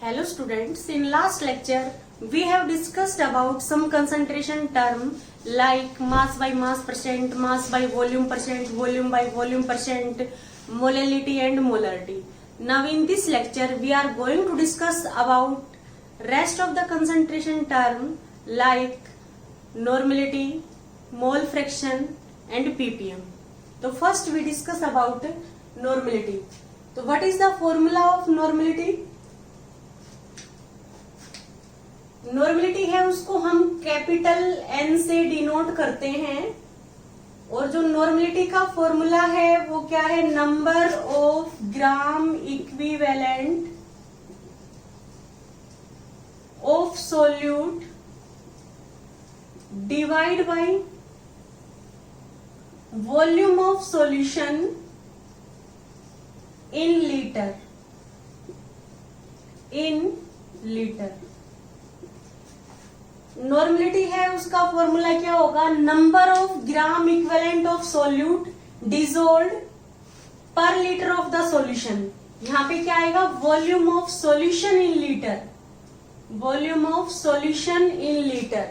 Hello students, in last lecture we have discussed about some concentration term like mass by mass percent, mass by volume percent, volume by volume percent, molality and molarity. Now in this lecture we are going to discuss about rest of the concentration term like normality, mole fraction and ppm. So first we discuss about normality. So what is the formula of normality? Normality है उसको हम capital N से denote करते हैं और जो normality का formula है वो क्या है, number of gram equivalent of solute divide by volume of solution in litre. Normality है उसका फॉर्मूला क्या होगा, number of gram equivalent of solute dissolved पर लीटर ऑफ द सॉल्यूशन. यहाँ पे क्या आएगा, volume of solution in litre, volume of solution in litre.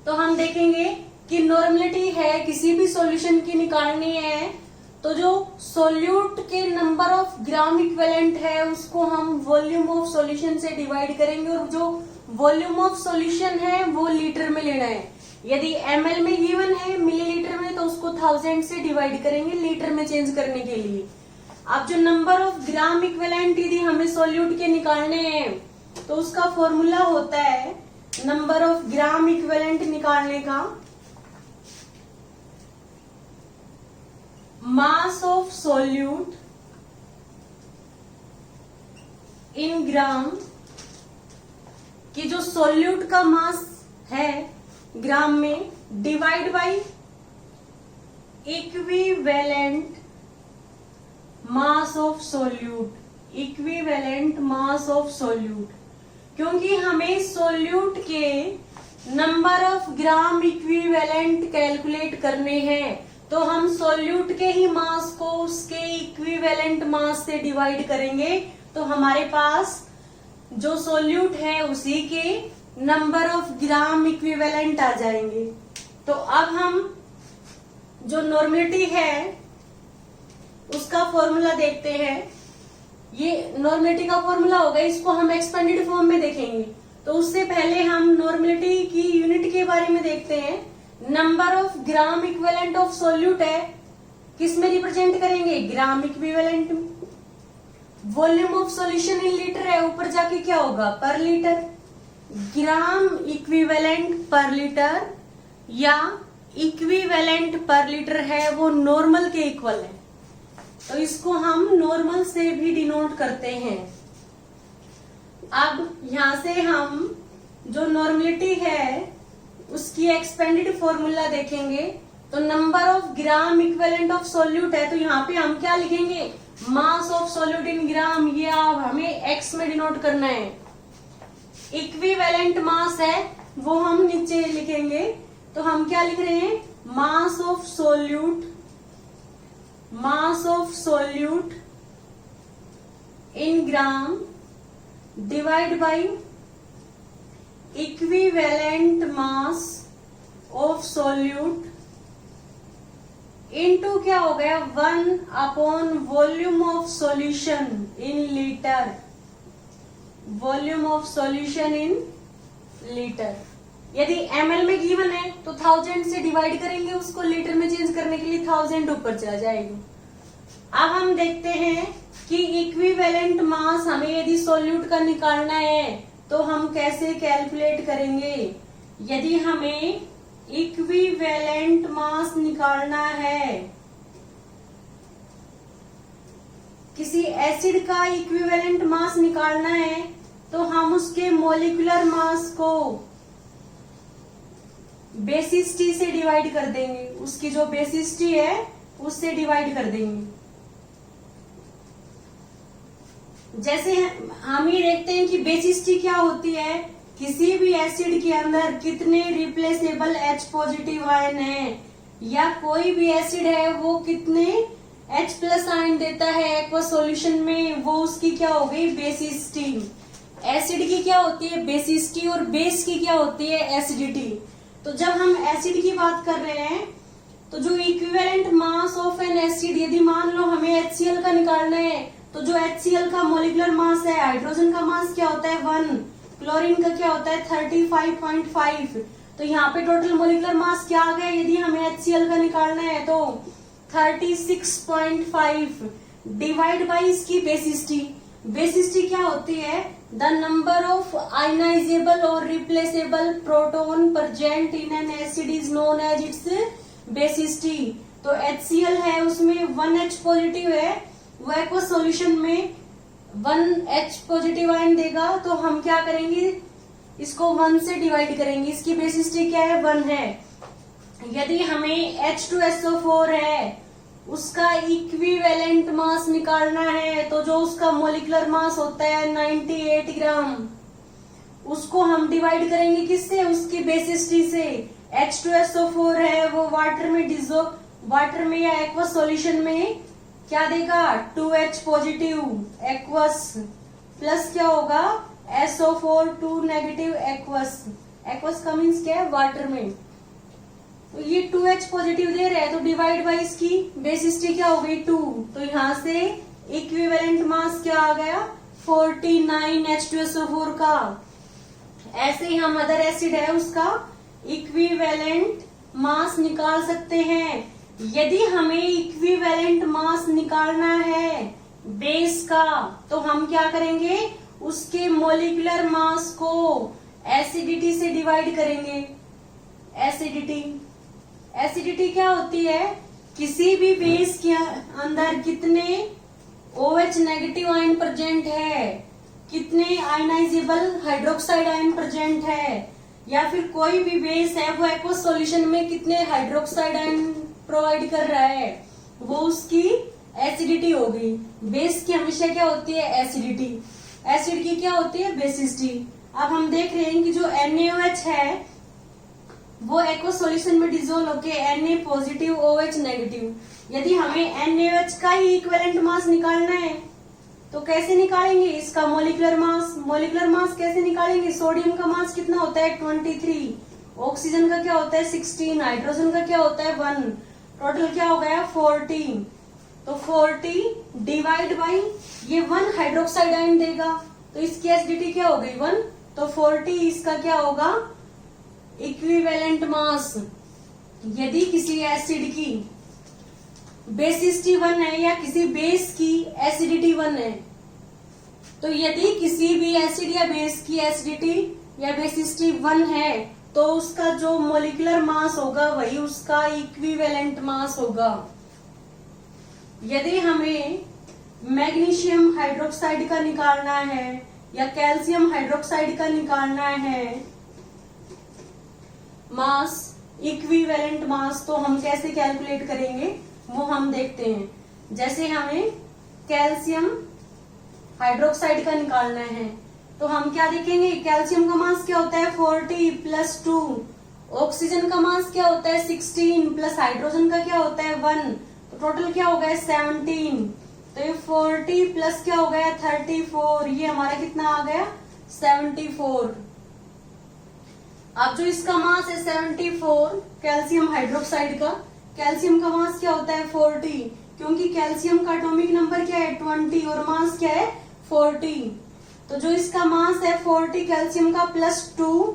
तो हम देखेंगे कि नॉर्मलिटी है किसी भी सॉल्यूशन की निकालनी है तो जो सोल्यूट के नंबर ऑफ ग्राम इक्विवेलेंट है उसको हम वॉल्यूम ऑफ सॉल्यूशन से डिवाइड करेंगे और जो वॉल्यूम ऑफ सॉल्यूशन है वो लीटर में लेना है. यदि ml में गिवन है मिलीलीटर में तो उसको 1000 से डिवाइड करेंगे लीटर में चेंज करने के लिए. अब जो नंबर ऑफ ग्राम इक्विवेलेंट यदि हमें सॉल्यूट के निकालने हैं तो उसका फॉर्मूला होता है नंबर ऑफ ग्राम इक्विवेलेंट निकालने का मास ऑफ सोल्यूट इन ग्राम, कि जो सोल्यूट का मास है ग्राम में divide by equivalent mass of solute, equivalent mass of solute. क्योंकि हमें सोल्यूट के number of gram equivalent calculate करने हैं तो हम सोल्यूट के ही मास को उसके इक्विवेलेंट मास से डिवाइड करेंगे तो हमारे पास जो सोल्यूट है उसी के नंबर ऑफ ग्राम इक्विवेलेंट आ जाएंगे. तो अब हम जो नॉर्मलिटी है उसका फॉर्मूला देखते हैं. ये नॉर्मलिटी का फॉर्मूला होगा, इसको हम एक्सपेंडेड फॉर्म में देखेंगे. तो उससे पहले हम नॉर्मलिटी की यूनिट के बारे में देखते हैं. Number of gram equivalent of solute है, किस में रिप्रेजेंट करेंगे, gram equivalent. Volume of solution in litre है, ऊपर जाके क्या होगा, पर लीटर. ग्राम इक्विवेलेंट पर लीटर या इक्विवेलेंट पर लीटर है वो नॉर्मल के इक्वल है तो इसको हम नॉर्मल से भी डिनोट करते हैं. अब यहां से हम जो नॉर्मलिटी है उसकी एक्सपेंडेड फॉर्मूला देखेंगे तो number of gram equivalent of solute है तो यहाँ पे हम क्या लिखेंगे, मास ऑफ सोल्यूट इन ग्राम. ये हमें एक्स में डिनोट करना है. इक्विवेलेंट मास है वो हम नीचे लिखेंगे तो हम क्या लिख रहे हैं, मास of solute, mass of solute in gram divide by equivalent mass of solute into क्या हो गया, 1 upon volume of solution in litre, volume of solution in litre. यदि ml में गिवन है तो 1000 से डिवाइड करेंगे उसको लीटर में चेंज करने के लिए 1000 ऊपर चला जाएगा. अब हम देखते हैं कि इक्विवेलेंट मास हमें यदि सॉल्यूट का निकालना है तो हम कैसे कैलकुलेट करेंगे. यदि हमें इक्विवेलेंट मास निकालना है, किसी एसिड का इक्विवेलेंट मास निकालना है तो हम उसके मोलिकुलर मास को बेसिस टी से डिवाइड कर देंगे, उसकी जो बेसिस टी है उससे डिवाइड कर देंगे. जैसे हम ये देखते हैं कि बेसिस टी क्या होती है, किसी भी एसिड के अंदर कितने रिप्लेसेबल H पॉजिटिव आयन है या कोई भी एसिड है वो कितने H प्लस आयन देता है एक्वा सॉल्यूशन में, वो उसकी क्या हो गई, बेसिस टी. एसिड की क्या होती है बेसिसिटी और बेस की क्या होती है एसिडिटी। तो जब हम एसिड की बात कर रहे हैं तो जो equivalent mass of N acid, यदि मान लो हमें HCl का निकालना है, तो जो HCl का मोलिकुलर मास है, हाइड्रोजन का मास क्या होता है 1, क्लोरीन का क्या होता है 35.5। तो यहाँ पे टोटल मोलिकुलर मास क्या आ गया, यदि हमें HCl का निकालना है तो 36.5 डिवाइड बाई इसकी बेसिसिटी। बेसिसिटी क्या होती है द नंबर ऑफ आयनाइजेबल और replaceable proton present in an acid is known as its basicity. तो HCl है उसमें 1H पॉजिटिव है, वो एक्वस सॉल्यूशन में 1H पॉजिटिव आयन देगा, तो हम क्या करेंगे इसको 1 से डिवाइड करेंगे। इसकी बेसिसिटी क्या है 1 है। यदि हमें H2SO4 है उसका इक्विवेलेंट मास निकालना है, तो जो उसका मोलिकुलर मास होता है 98 ग्राम, उसको हम डिवाइड करेंगे किससे, उसकी बेसिसिटी से। H2SO4 है वो वाटर में या एक्वस सॉल्यूशन में क्या देगा 2H पॉजिटिव एक्वस, प्लस क्या होगा SO4 2 नेगेटिव एक्वस। एक्वस का मीन्स क्या है वाटर में, तो ये 2H पॉजिटिव दे रहे हैं, तो डिवाइड बाई इसकी बेसिसिटी क्या हो गई 2। तो यहाँ से इक्विवेलेंट मास क्या आ गया 49 H2SO4 का। ऐसे ही हम अदर एसिड है उसका इक्विवेलेंट मास निकाल सकते हैं। यदि हमें इक्विवेलेंट मास निकालना है बेस का, तो हम क्या करेंगे उसके मोलिकुलर मास को एसिडिटी से डिवाइड करेंगे। एसिडिटी क्या होती है, किसी भी बेस के अंदर कितने OH नेगेटिव आयन प्रेजेंट है, कितने आयनाइजेबल हाइड्रोक्साइड आयन प्रेजेंट है, या फिर कोई भी बेस है वो एक्वस सॉल्यूशन में कितने हाइड्रोक्साइड आयन प्रोवाइड कर रहा है, वो उसकी एसिडिटी होगी। बेस की हमेशा क्या होती है एसिडिटी, एसिड की क्या होती है बेसिसिटी। अब हम देख रहे हैं कि जो NaOH है वो एक्वस सॉल्यूशन में डिसोल्व होके Na पॉजिटिव OH नेगेटिव। यदि हमें NaOH का ही इक्विवेलेंट मास निकालना है तो कैसे निकालेंगे इसका मोलिकुलर मास कैसे निकालेंगे। सोडियम का मास कितना होता है 23, ऑक्सीजन का क्या होता है 16, हाइड्रोजन का क्या होता है 1, टोटल क्या हो गया 40। तो 40 डिवाइड बाई ये 1 हाइड्रोक्साइड आयन देगा, तो इसकी एसिडिटी क्या हो गई 1। तो 40 इसका क्या होगा इक्विवेलेंट मास। यदि किसी एसिड की बेसिसिटी 1 है या किसी बेस की एसिडिटी 1 है, तो यदि किसी भी एसिड या बेस की एसिडिटी या बेसिसिटी 1 है तो उसका जो मोलिकुलर मास होगा वही उसका इक्विवेलेंट मास होगा। यदि हमें मैग्नीशियम हाइड्रोक्साइड का निकालना है या कैल्शियम हाइड्रोक्साइड का निकालना है मास, इक्विवेलेंट मास, तो हम कैसे कैलकुलेट करेंगे वो हम देखते हैं। जैसे हमें कैल्शियम हाइड्रोक्साइड का निकालना है तो हम क्या देखेंगे, कैल्शियम का मास क्या होता है 40 प्लस 2, ऑक्सीजन का मास क्या होता है 16 प्लस हाइड्रोजन का क्या होता है 1, तो टोटल क्या हो गया 17। तो ये 40 प्लस क्या हो गया 34, ये हमारा कितना आ गया 74। अब जो इसका मास है 74 कैल्शियम हाइड्रोक्साइड का, कैल्शियम का मास क्या होता है 40, क्योंकि कैल्शियम का एटॉमिक नंबर क्या है 20 और मास क्या है 40। तो जो इसका मास है 40 कैल्शियम का प्लस 2,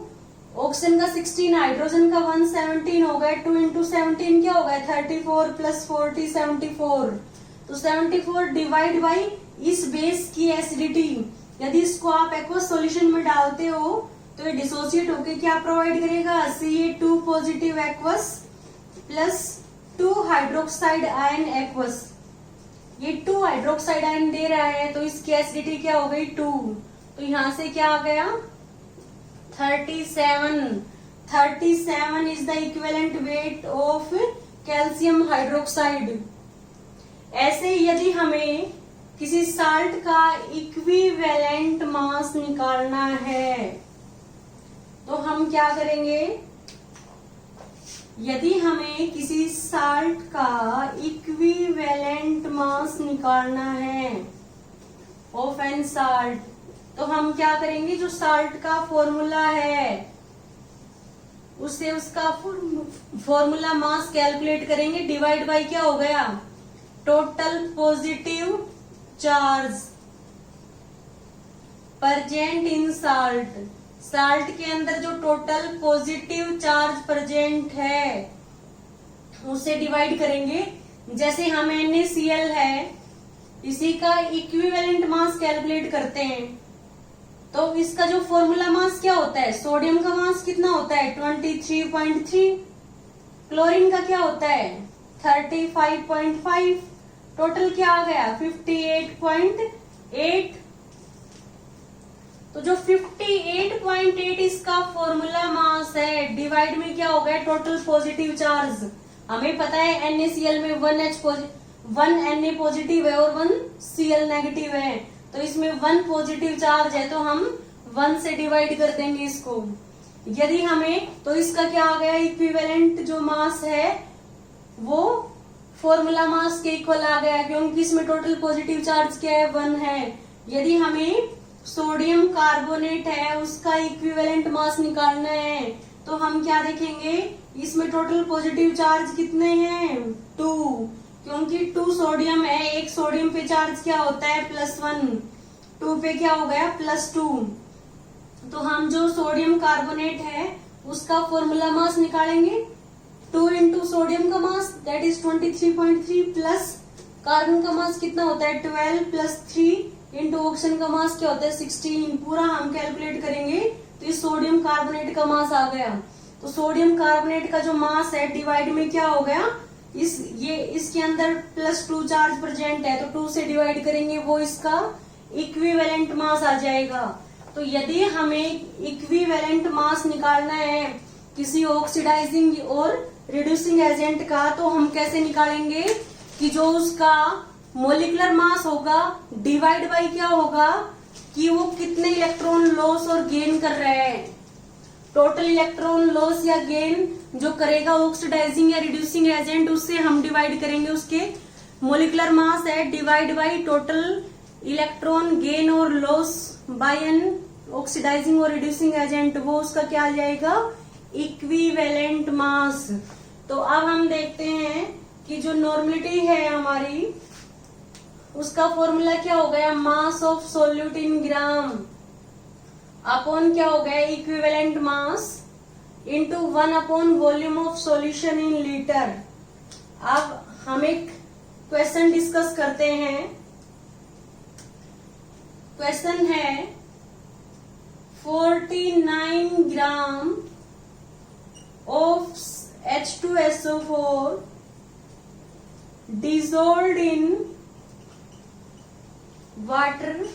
ऑक्सीजन का 16, हाइड्रोजन का 1 17 हो गया, 2 इंटू 17 क्या हो गया 34 प्लस 40 74। तो 74 डिवाइड बाई इस बेस की एसिडिटी। यदि इसको आप एक्वस सॉल्यूशन में डालते हो तो ये डिसोसिएट होके क्या प्रोवाइड करेगा Ca2 positive aqueous plus 2 hydroxide ion aqueous. ये 2 हाइड्रोक्साइड आयन दे रहा है तो इसकी एसिडिटी क्या हो गई 2। तो यहां से क्या आ गया 37 is the equivalent weight of calcium hydroxide. ऐसे यदि हमें किसी साल्ट का इक्विवेलेंट मास निकालना है तो हम क्या करेंगे, यदि हमें किसी साल्ट का इक्विवेलेंट मास निकालना है ऑफ एन साल्ट, तो हम क्या करेंगे, जो साल्ट का फॉर्मूला है उससे उसका फॉर्मूला मास कैलकुलेट करेंगे, डिवाइड बाय क्या हो गया, total positive charge present in salt. Salt के अंदर जो टोटल पॉजिटिव चार्ज प्रेजेंट है उसे डिवाइड करेंगे। जैसे हम NaCl है, इसी का इक्विवेलेंट मास कैलकुलेट करते हैं, तो इसका जो फॉर्मूला मास क्या होता है, सोडियम का मास कितना होता है 23.3, क्लोरीन का क्या होता है 35.5, टोटल क्या आ गया 58.8। तो जो 58.8 इसका फॉर्मूला मास है, डिवाइड में क्या हो गया टोटल पॉजिटिव चार्ज। हमें पता है NaCl में 1 Na पॉजिटिव है और 1 Cl नेगेटिव है, तो इसमें 1 पॉजिटिव चार्ज है, तो हम 1 से डिवाइड कर देंगे इसको। यदि हमें, तो इसका क्या आ गया, इक्विवेलेंट जो मास है वो फॉर्मूला मास के इक्वल आ गया, क्योंकि इसमें टोटल पॉजिटिव चार्ज क्या है 1 है। यदि हमें सोडियम कार्बोनेट है उसका इक्विवेलेंट मास निकालना है, तो हम क्या देखेंगे, इसमें टोटल पॉजिटिव चार्ज कितने हैं 2, क्योंकि 2 सोडियम है, एक सोडियम पे चार्ज क्या होता है +1, 2 पे क्या हो गया +2। तो हम जो सोडियम कार्बोनेट है उसका फॉर्मूला मास निकालेंगे, 2 इंटू सोडियम का mass that is 23.3 plus carbon का मास कितना होता है 12 प्लस 3 इंटू ऑक्सीजन का मास क्या होता है 16। पूरा हम कैलकुलेट करेंगे तो ये सोडियम कार्बोनेट का मास आ गया। तो सोडियम कार्बोनेट का जो मास है डिवाइड में क्या हो गया, इसके अंदर +2 चार्ज प्रेजेंट है, तो 2 से डिवाइड करेंगे, वो इसका इक्विवेलेंट मास आ जाएगा। तो यदि हमें इक्विवेलेंट मास निकालना है किसी ऑक्सीडाइजिंग और रिड्यूसिंग एजेंट का, तो हम कैसे निकालेंगे कि जो उसका मोलिकुलर मास होगा डिवाइड बाय क्या होगा कि वो कितने इलेक्ट्रॉन लॉस और गेन कर रहे हैं। टोटल इलेक्ट्रॉन लॉस या गेन जो करेगा ऑक्सीडाइजिंग या रिड्यूसिंग एजेंट, उससे हम डिवाइड करेंगे, उसके मोलिकुलर मास है divide by total electron gain और लॉस बाय एन ऑक्सीडाइजिंग और रिड्यूसिंग एजेंट, वो उसका क्या आ जाएगा इक्विवेलेंट मास। तो अब हम देखते हैं कि जो नॉर्मलिटी है हमारी उसका फॉर्मूला क्या हो गया, मास of solute in gram upon क्या हो गया equivalent mass into 1 upon volume of solution in litre. अब हम एक क्वेश्चन डिस्कस करते हैं। क्वेश्चन है 49 ग्राम of H2SO4 dissolved in water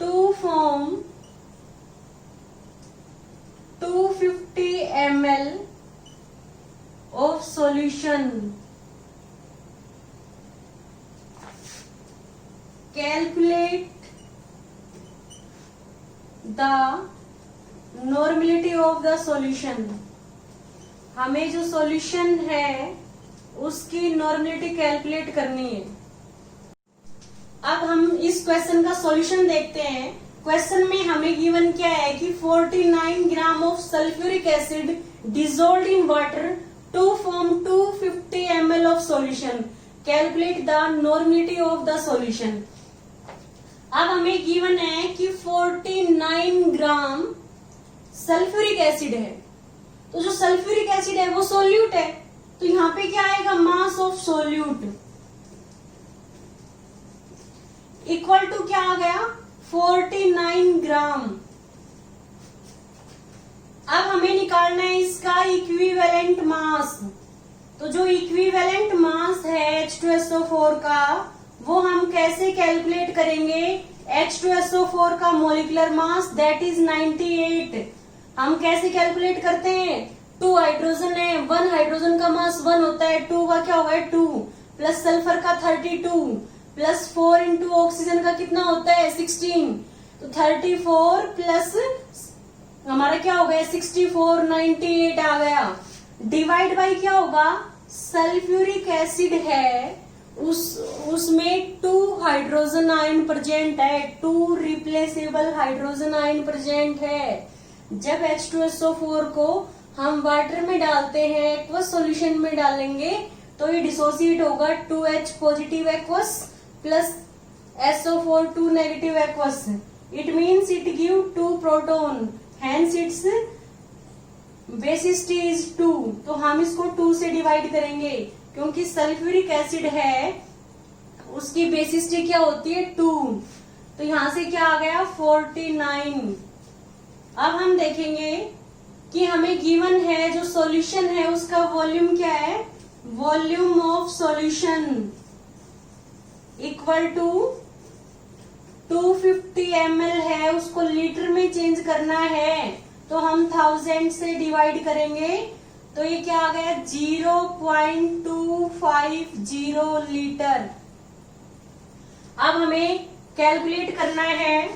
to form 250 ml of solution. Calculate the normality of the solution. हमें जो सॉल्यूशन है उसकी नॉर्मलिटी कैलकुलेट करनी है। अब हम इस क्वेश्चन का सॉल्यूशन देखते हैं। क्वेश्चन में हमें गिवन क्या है कि 49 gram of sulphuric acid dissolved in water to form 250 ml of solution, calculate the normality of the solution. अब हमें गिवन है कि 49 ग्राम सल्फ्यूरिक एसिड है, तो जो सल्फ्यूरिक एसिड है वो सोल्यूट है, तो यहाँ पे क्या आएगा mass of solute equal to क्या आ गया 49 ग्राम। अब हमें निकालना है इसका इक्विवेलेंट मास। तो जो इक्विवेलेंट मास है H2SO4 का वो हम कैसे कैलकुलेट करेंगे, H2SO4 का मोलिकुलर मास दैट इज 98। हम कैसे कैलकुलेट करते हैं, 2 हाइड्रोजन है, 1 हाइड्रोजन का मास 1 होता है, 2 का क्या होगा 2 प्लस सल्फर का 32 प्लस 4 इंटू ऑक्सीजन का कितना होता है 16, तो 34 प्लस हमारा क्या हो गया 64, 98 आ गया। डिवाइड बाय क्या होगा, सल्फ्यूरिक एसिड है उसमें 2 हाइड्रोजन आयन प्रेजेंट है, 2 रिप्लेसेबल हाइड्रोजन आयन प्रेजेंट है। जब H2SO4 को हम वाटर में डालते हैं, एक्वस सॉल्यूशन में डालेंगे, तो ये डिसोसिएट होगा 2H positive aqueous plus SO4 2 negative aqueous. It means it give 2 proton, hence it's basicity is 2। तो हम इसको 2 से डिवाइड करेंगे, क्योंकि सल्फ्यूरिक एसिड है उसकी बेसिसिटी क्या होती है 2। तो यहां से क्या आ गया 49। अब हम देखेंगे कि हमें गिवन है जो सॉल्यूशन है उसका वॉल्यूम क्या है, volume of solution equal to 250 ml है, उसको लीटर में चेंज करना है तो हम 1000 से डिवाइड करेंगे, तो ये क्या आ गया 0.250 लीटर। अब हमें कैलकुलेट करना है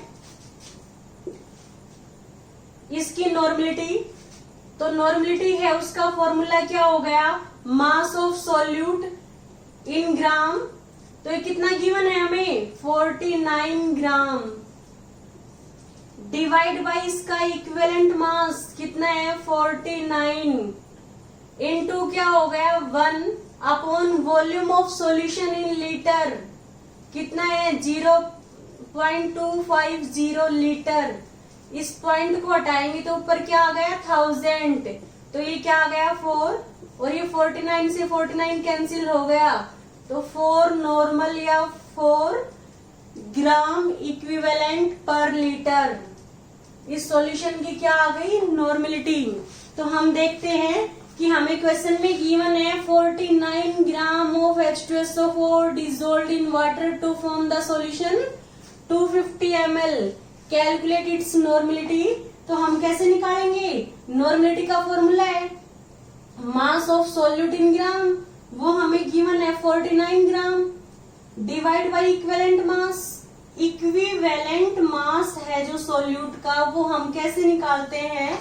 इसकी नॉर्मलिटी। तो नॉर्मलिटी है उसका फॉर्मूला क्या हो गया, मास ऑफ सॉल्यूट इन ग्राम। तो ये कितना गिवन है हमें 49 ग्राम, डिवाइड बाय इसका इक्विवेलेंट मास कितना है 49, इनटू क्या हो गया 1 upon volume of solution in litre कितना है 0.250 लीटर। इस पॉइंट को हटाएंगे तो ऊपर क्या आ गया 1000, तो ये क्या आ गया 4 और ये 49 से 49 कैंसिल हो गया, तो 4 नॉर्मल या 4 ग्राम इक्विवेलेंट पर लीटर। इस सॉल्यूशन की क्या आ गई नॉर्मलिटी। तो हम देखते हैं कि हमें क्वेश्चन में गिवन है 49 gram of H2SO4 dissolved in water to form the solution 250 ml, calculate its normality. तो हम कैसे निकालेंगे, नॉर्मलिटी का फॉर्मूला है मास ऑफ सॉल्यूट इन ग्राम, वो हमें गिवन है 49 gram, divide by equivalent mass. Equivalent mass है जो सॉल्यूट का, वो हम कैसे निकालते हैं,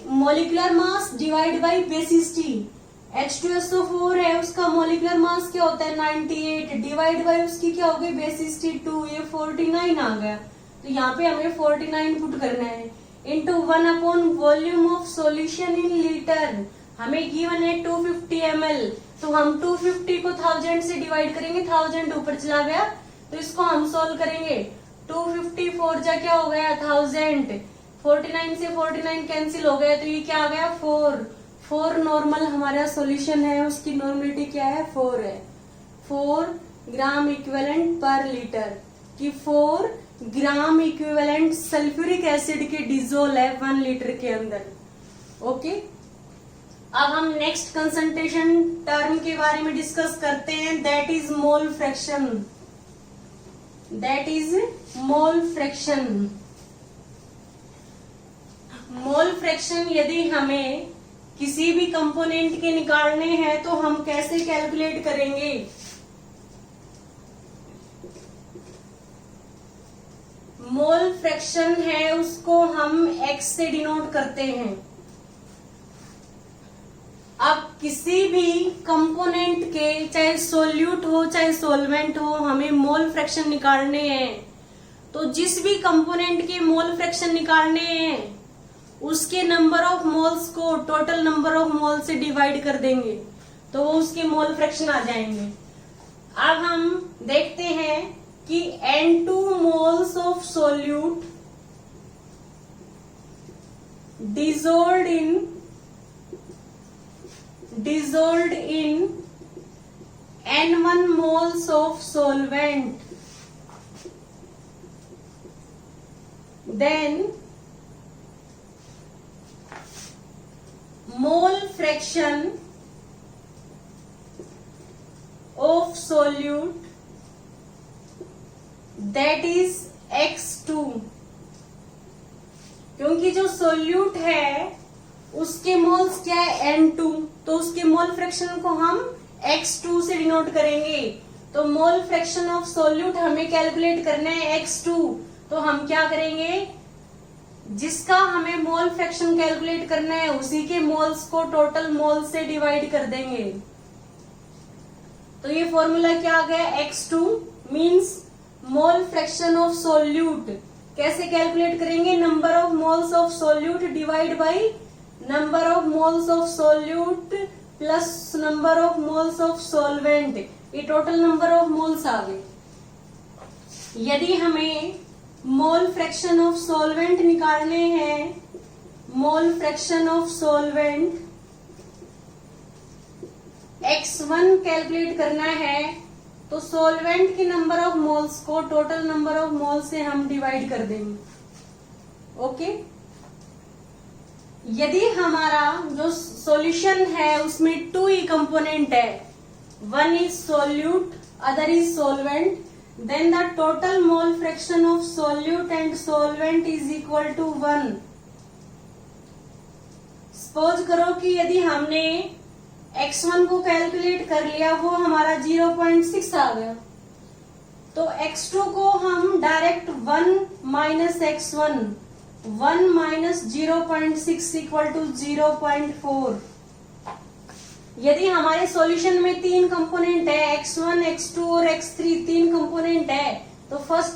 molecular mass divide by basicity. H2SO4 है उसका मोलिकुलर मास क्या होता है 98, डिवाइड बाय उसकी क्या होगी बेसिसिटी 2, ये 49 आ गया। तो यहाँ पे हमें 49 पुट करना है into 1 upon volume of solution in litre. हमें गिवन है 250 ml, तो हम 250 को 1000 से डिवाइड करेंगे, 1000 ऊपर चला गया, तो इसको हम सोल्व करेंगे। 250 4 जा क्या हो गया 1000, 49 से 49 कैंसिल हो गया, तो ये क्या आ गया 4 नॉर्मल हमारा सॉल्यूशन है, उसकी नॉर्मलिटी क्या है 4 है, 4 ग्राम इक्विवेलेंट पर लीटर, कि 4 ग्राम इक्विवेलेंट सल्फ्यूरिक एसिड के डिजोल है 1 लीटर के अंदर। ओके, अब हम नेक्स्ट कंसंट्रेशन टर्म के बारे में डिस्कस करते हैं, that is mole fraction. That is mole fraction. Mole fraction यदि हमें किसी भी कंपोनेंट के निकालने हैं तो हम कैसे कैलकुलेट करेंगे, मोल फ्रैक्शन है उसको हम x से डिनोट करते हैं। अब किसी भी कंपोनेंट के चाहे सोल्यूट हो चाहे सोलवेंट हो, हमें मोल फ्रैक्शन निकालने हैं, तो जिस भी कंपोनेंट के मोल फ्रैक्शन निकालने हैं उसके नंबर ऑफ मोल्स को टोटल नंबर ऑफ मोल से डिवाइड कर देंगे, तो वो उसके मोल फ्रैक्शन आ जाएंगे। अब हम देखते हैं कि N2 moles of solute dissolved in N1 moles of solvent, then mole fraction of solute that is X2, क्योंकि जो सोल्यूट है उसके मोल्स क्या है N2, तो उसके मोल फ्रैक्शन को हम X2 से डिनोट करेंगे। तो मोल फ्रैक्शन ऑफ सोल्यूट हमें कैलकुलेट करना है X2, तो हम क्या करेंगे, जिसका हमें मोल फ्रैक्शन कैलकुलेट करना है उसी के मोल्स को टोटल मोल से डिवाइड कर देंगे। तो ये फॉर्मूला क्या आ गया, x2 means mole fraction of solute. कैसे कैलकुलेट करेंगे, number of moles of solute divide by number of moles of solute plus number of moles of solvent, ये टोटल नंबर ऑफ मोल्स आ गए। यदि हमें मोल फ्रैक्शन ऑफ सॉल्वेंट निकालने हैं, mole fraction of solvent x1 calculate करना है, तो solvent के नंबर ऑफ मोल्स को टोटल नंबर ऑफ मोल्स से हम डिवाइड कर देंगे। ओके, यदि हमारा जो सॉल्यूशन है उसमें 2 ही कंपोनेंट है, one is solute other is solvent, then the total mole fraction of solute and solvent is equal to 1। Suppose करो कि यदि हमने x1 को कैलकुलेट कर लिया, वो हमारा 0.6 आ गया, तो x2 को हम direct 1 minus x1, 1 minus 0.6 equal to 0.4। यदि हमारे सॉल्यूशन में 3 कंपोनेंट है, x1, x2 और x3, 3 कंपोनेंट है, तो फर्स्ट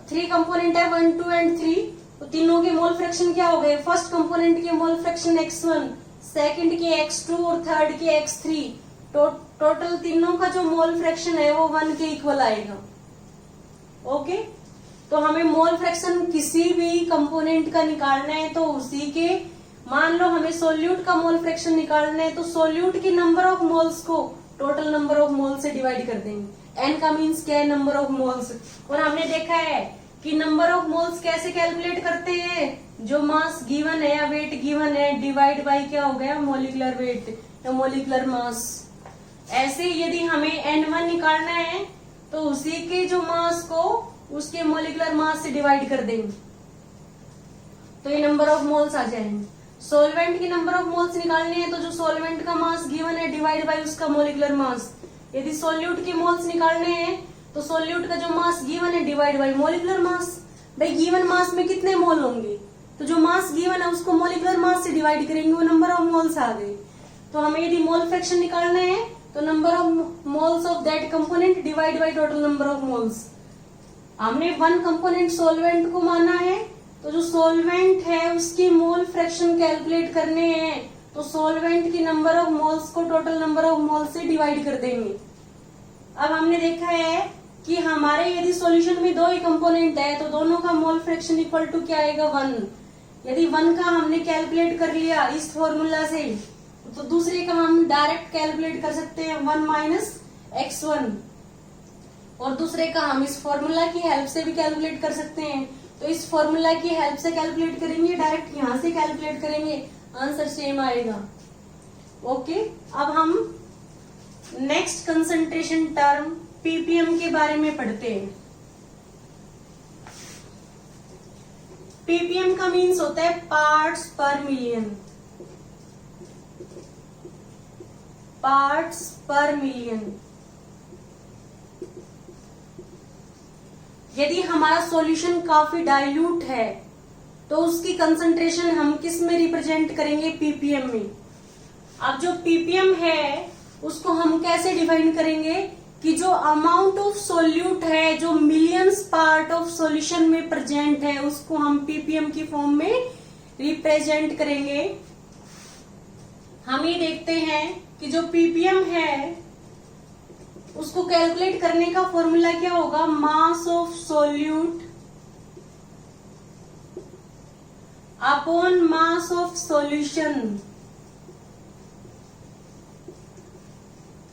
3 कंपोनेंट है 1, 2 एंड 3, तो तीनों के मोल फ्रैक्शन क्या हो गए, फर्स्ट कंपोनेंट के मोल फ्रैक्शन x1, सेकंड के x2 और थर्ड के x3, टोटल तीनों का जो मोल फ्रैक्शन है वो 1 के इक्वल आएगा। ओके, तो हमें मोल फ्रैक्शन किसी भी कंपोनेंट का निकालना है, तो उसी के, मान लो हमें सोल्यूट का मोल फ्रैक्शन निकालना है, तो सोल्यूट के नंबर ऑफ मोल्स को टोटल नंबर ऑफ मोल्स से डिवाइड कर देंगे। एन का मीन्स क्या है, नंबर ऑफ मोल्स। और हमने देखा है कि नंबर ऑफ मोल्स कैसे कैलकुलेट करते हैं, जो मास गिवन है या वेट गिवन है डिवाइड बाई क्या हो गया, मोलिकुलर वेट या मोलिकुलर मास। ऐसे यदि हमें N1 निकालना है, तो उसी के जो मास को उसके मोलिकुलर मास से डिवाइड कर देंगे, तो ये नंबर ऑफ मोल्स आ जाएंगे। सॉल्वेंट के नंबर ऑफ मोल्स निकालने हैं, तो जो सॉल्वेंट का मास गिवन है डिवाइड बाय उसका मोलिकुलर मास। यदि सॉल्यूट के मोल्स निकालने हैं, तो सॉल्यूट का जो मास गिवन है डिवाइड बाय मोलिकुलर मास। भाई गिवन मास में कितने मोल होंगे, तो जो मास गिवन है उसको मोलिकुलर मास से डिवाइड करेंगे, वो नंबर ऑफ मोल्स आ गए। तो हमें यदि मोल फ्रैक्शन निकालना है, तो number of moles of that component divide by total number of moles. हमने 1 कंपोनेंट सॉल्वेंट को माना है, तो जो सॉल्वेंट है उसकी मोल फ्रैक्शन कैलकुलेट करने हैं, तो सॉल्वेंट की नंबर ऑफ मोल्स को टोटल नंबर ऑफ मोल्स से डिवाइड कर देंगे। अब हमने देखा है कि हमारे यदि सॉल्यूशन में 2 ही कंपोनेंट है, तो दोनों का मोल फ्रैक्शन इक्वल टू क्या आएगा, 1। यदि 1 का हमने कैलकुलेट कर लिया इस फॉर्मूला से, तो दूसरे का हम डायरेक्ट कैलकुलेट कर सकते हैं 1 माइनस x1, और दूसरे का हम इस फॉर्मूला की हेल्प से भी कैलकुलेट कर सकते हैं। तो इस फॉर्मूला की हेल्प से कैलकुलेट करेंगे, डायरेक्ट यहां से कैलकुलेट करेंगे, आंसर सेम आएगा। ओके, अब हम नेक्स्ट कंसंट्रेशन टर्म पीपीएम के बारे में पढ़ते हैं। पीपीएम का मीन्स होता है पार्ट्स पर मिलियन, पार्ट्स पर मिलियन। यदि हमारा सॉल्यूशन काफी डाइल्यूट है, तो उसकी कंसंट्रेशन हम किस में रिप्रेजेंट करेंगे, पीपीएम में। अब जो पीपीएम है उसको हम कैसे डिफाइन करेंगे, कि जो अमाउंट ऑफ सोल्यूट है जो मिलियंस पार्ट ऑफ सॉल्यूशन में प्रेजेंट है, उसको हम पीपीएम की फॉर्म में रिप्रेजेंट करेंगे। हम ये देखते हैं कि जो पीपीएम है उसको कैलकुलेट करने का फॉर्मूला क्या होगा, मास of solute upon mass of solution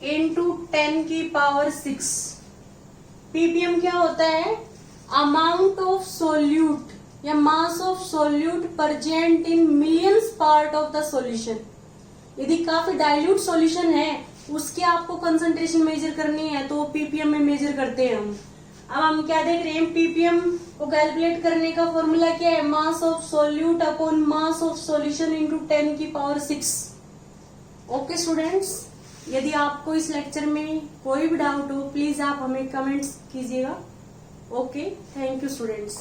into 10 की पावर 6। पीपीएम क्या होता है, अमाउंट ऑफ सोल्यूट या मास of solute present in millions part of the solution. यदि काफी डाइल्यूट सॉल्यूशन है, उसकी आपको कंसंट्रेशन मेजर करनी है, तो पीपीएम में मेजर करते हैं हम। अब हम क्या देख रहे हैं, पीपीएम को कैलकुलेट करने का फॉर्मूला क्या है, मास of solute upon mass of solution into 10 की पावर 6। ओके स्टूडेंट्स, यदि आपको इस लेक्चर में कोई भी डाउट हो, प्लीज आप हमें कमेंट्स कीजिएगा। Okay, thank you students.